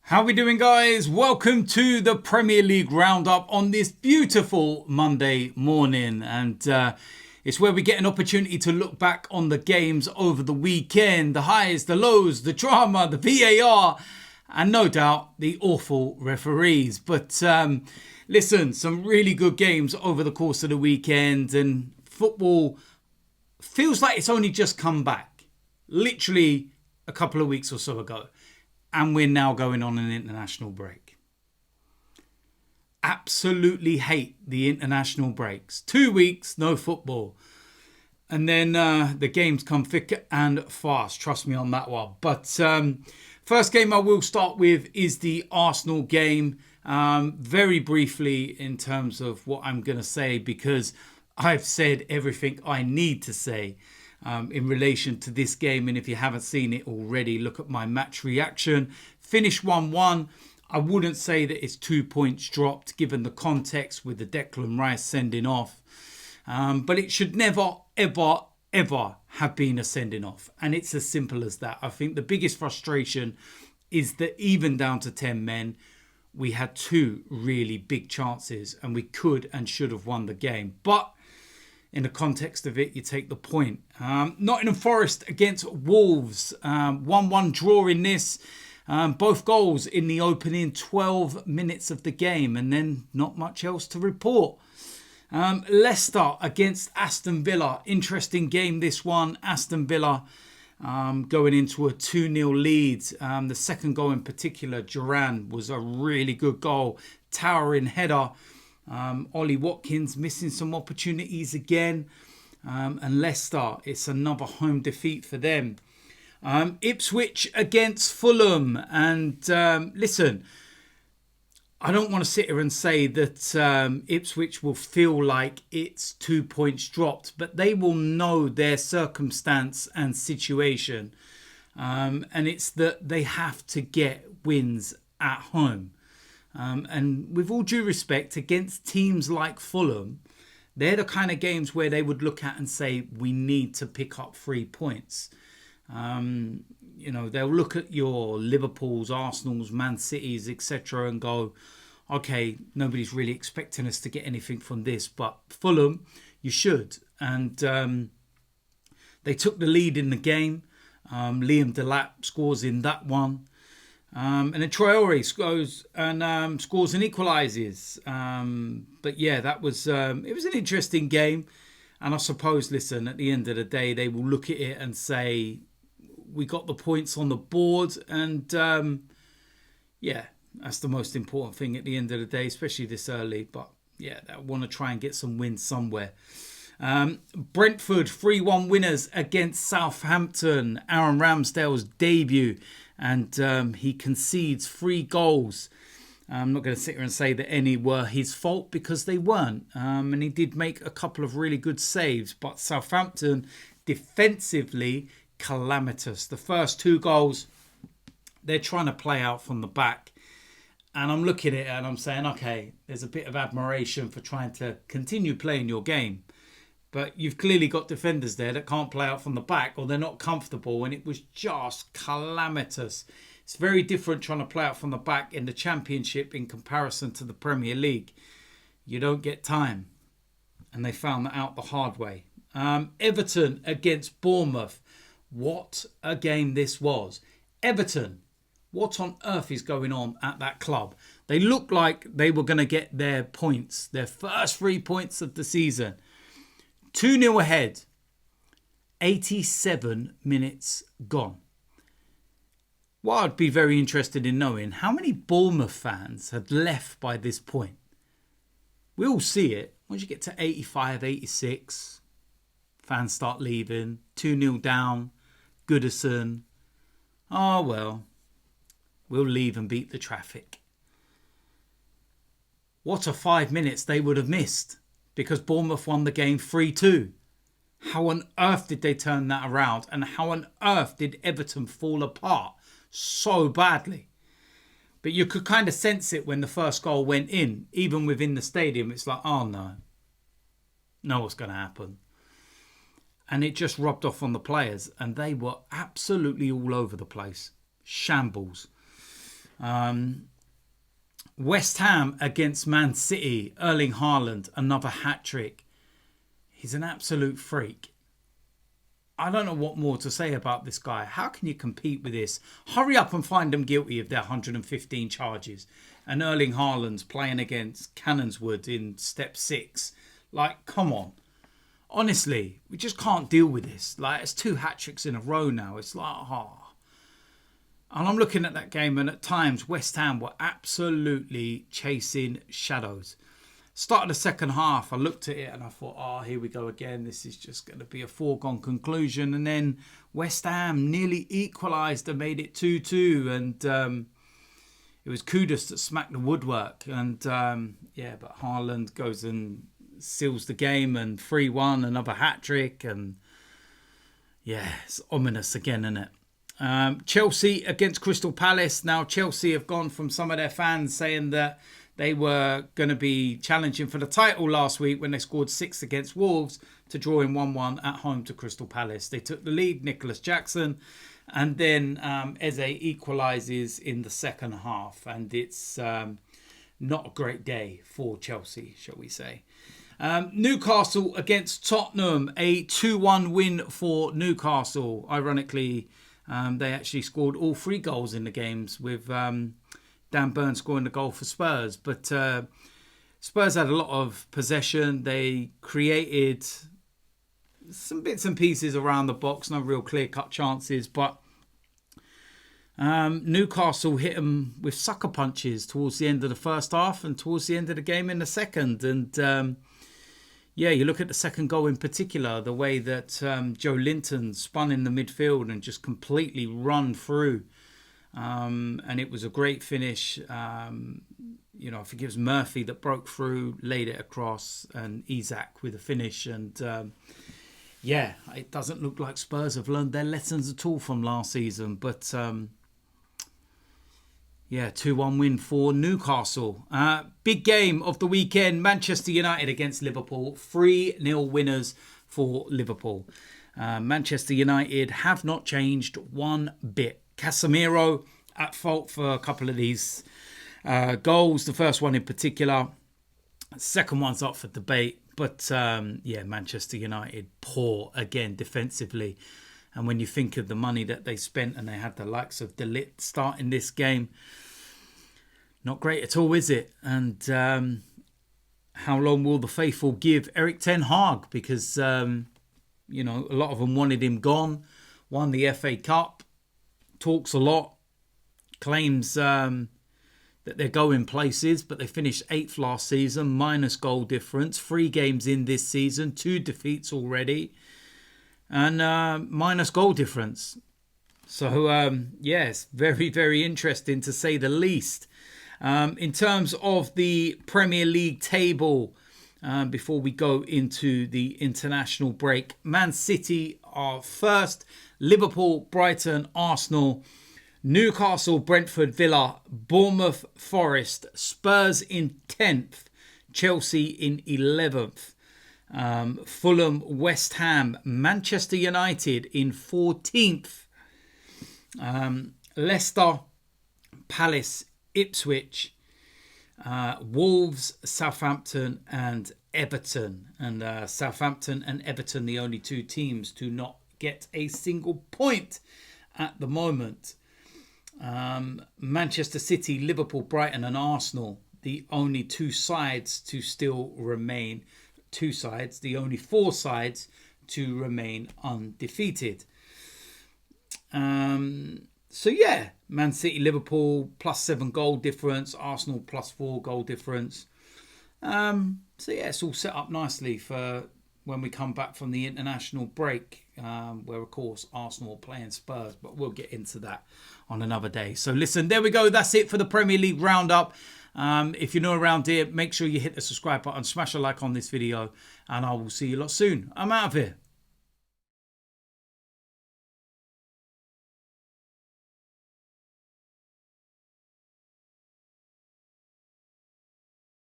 How we doing, guys? Welcome to the Premier League Roundup on this beautiful Monday morning. And it's where we get an opportunity to look back on the games over the weekend, the highs, the lows, the drama, the VAR, and no doubt the awful referees. But listen, some really good games over the course of the weekend, and football feels like it's only just come back, literally a couple of weeks or so ago. And we're now going on an international break. Absolutely hate the international breaks. 2 weeks, no football. And then the games come thick and fast. Trust me on that one. But first game I will start with is the Arsenal game. Very briefly in terms of what I'm going to say, because I've said everything I need to say in relation to this game. And if you haven't seen it already, look at my match reaction. Finish 1-1. I wouldn't say that it's 2 points dropped given the context with the Declan Rice sending off. But it should never, ever, ever have been a sending off. And it's as simple as that. I think the biggest frustration is that even down to 10 men, we had two really big chances and we could and should have won the game. But in the context of it, you take the point. Nottingham Forest against Wolves. 1-1 draw in this. Both goals in the opening 12 minutes of the game. And then not much else to report. Leicester against Aston Villa. Interesting game, this one. Aston Villa going into a 2-0 lead. The second goal in particular, Duran, was a really good goal. Towering header. Ollie Watkins missing some opportunities again. And Leicester, it's another home defeat for them. Ipswich against Fulham. And listen, I don't want to sit here and say that Ipswich will feel like it's 2 points dropped, but they will know their circumstance and situation. And it's that they have to get wins at home. And with all due respect, against teams like Fulham, they're the kind of games where they would look at and say, we need to pick up 3 points. They'll look at your Liverpools, Arsenals, Man Cities, etc. and go, okay, nobody's really expecting us to get anything from this. But Fulham, you should. And they took the lead in the game. Liam Delap scores in that one. And then Traore goes and scores and equalises. But yeah, that was it was an interesting game. And I suppose, listen, at the end of the day, they will look at it and say, we got the points on the board. And yeah, that's the most important thing at the end of the day, especially this early. But yeah, I want to try and get some wins somewhere. Brentford 3-1 winners against Southampton. Aaron Ramsdale's debut. And he concedes 3 goals. I'm not going to sit here and say that any were his fault, because they weren't. And he did make a couple of really good saves. But Southampton, defensively, calamitous. The first 2 goals, they're trying to play out from the back. And I'm looking at it and I'm saying, okay, there's a bit of admiration for trying to continue playing your game. But you've clearly got defenders there that can't play out from the back, or they're not comfortable, and it was just calamitous. It's very different trying to play out from the back in the Championship in comparison to the Premier League. You don't get time. And they found that out the hard way. Everton against Bournemouth. What a game this was. Everton, what on earth is going on at that club? They looked like they were going to get their points, their first 3 points of the season. 2-0 ahead. 87 minutes gone. Well, I'd be very interested in knowing how many Bournemouth fans had left by this point. We all see it. Once you get to 85, 86, fans start leaving. 2-0 down. Goodison. Oh, well, we'll leave and beat the traffic. What a 5 minutes they would have missed, because Bournemouth won the game 3-2. How on earth did they turn that around? And how on earth did Everton fall apart so badly? But you could kind of sense it when the first goal went in. Even within the stadium, it's like, oh no. Know what's going to happen. And it just rubbed off on the players. And they were absolutely all over the place. Shambles. West Ham against Man City. Erling Haaland, another hat-trick. He's an absolute freak. I don't know what more to say about this guy. How can you compete with this? Hurry up and find them guilty of their 115 charges. And Erling Haaland's playing against Cannonswood in step 6. Like, come on. Honestly, we just can't deal with this. Like, it's 2 hat-tricks in a row now. It's like, And I'm looking at that game, and at times West Ham were absolutely chasing shadows. Started the second half, I looked at it and I thought, here we go again. This is just going to be a foregone conclusion. And then West Ham nearly equalised and made it 2-2. And it was Kudus that smacked the woodwork. And but Haaland goes and seals the game, and 3-1, another hat-trick. And yeah, it's ominous again, isn't it? Chelsea against Crystal Palace. Now, Chelsea have gone from some of their fans saying that they were going to be challenging for the title last week when they scored 6 against Wolves to drawing 1-1 at home to Crystal Palace. They took the lead, Nicholas Jackson, and then Eze equalises in the second half. And it's not a great day for Chelsea, shall we say. Newcastle against Tottenham, a 2-1 win for Newcastle. Ironically, they actually scored all 3 goals in the games, with Dan Burn scoring the goal for Spurs. But Spurs had a lot of possession. They created some bits and pieces around the box, no real clear-cut chances. But Newcastle hit them with sucker punches towards the end of the first half and towards the end of the game in the second. And you look at the second goal in particular, the way that Joe Linton spun in the midfield and just completely run through. And it was a great finish. I think it was Murphy that broke through, laid it across, and Isak with a finish. And it doesn't look like Spurs have learned their lessons at all from last season. But 2-1 win for Newcastle. Big game of the weekend, Manchester United against Liverpool. 3-0 winners for Liverpool. Manchester United have not changed one bit. Casemiro at fault for a couple of these goals. The first one in particular. Second one's up for debate. But Manchester United poor again defensively. And when you think of the money that they spent, and they had the likes of De Ligt starting this game, not great at all, is it? And how long will the faithful give Erik ten Hag? Because, a lot of them wanted him gone. Won the FA Cup. Talks a lot. Claims that they're going places, but they finished 8th last season, minus goal difference. 3 games in this season, 2 defeats already. And minus goal difference. So, it's very, very interesting to say the least. In terms of the Premier League table, before we go into the international break, Man City are first, Liverpool, Brighton, Arsenal, Newcastle, Brentford, Villa, Bournemouth, Forest, Spurs in 10th, Chelsea in 11th. Fulham, West Ham, Manchester United in 14th. Leicester, Palace, Ipswich, Wolves, Southampton and Everton. And Southampton and Everton, the only 2 teams to not get a single point at the moment. Manchester City, Liverpool, Brighton and Arsenal, the only 2 sides to still remain. 2 sides, the only 4 sides to remain undefeated. Man City, Liverpool +7 goal difference, Arsenal +4 goal difference. It's all set up nicely for when we come back from the international break, where of course Arsenal are playing Spurs, but we'll get into that on another day. So listen, there we go. That's it for the Premier League roundup. If you're new around here, make sure you hit the subscribe button, smash a like on this video, and I will see you lot soon. I'm out of here.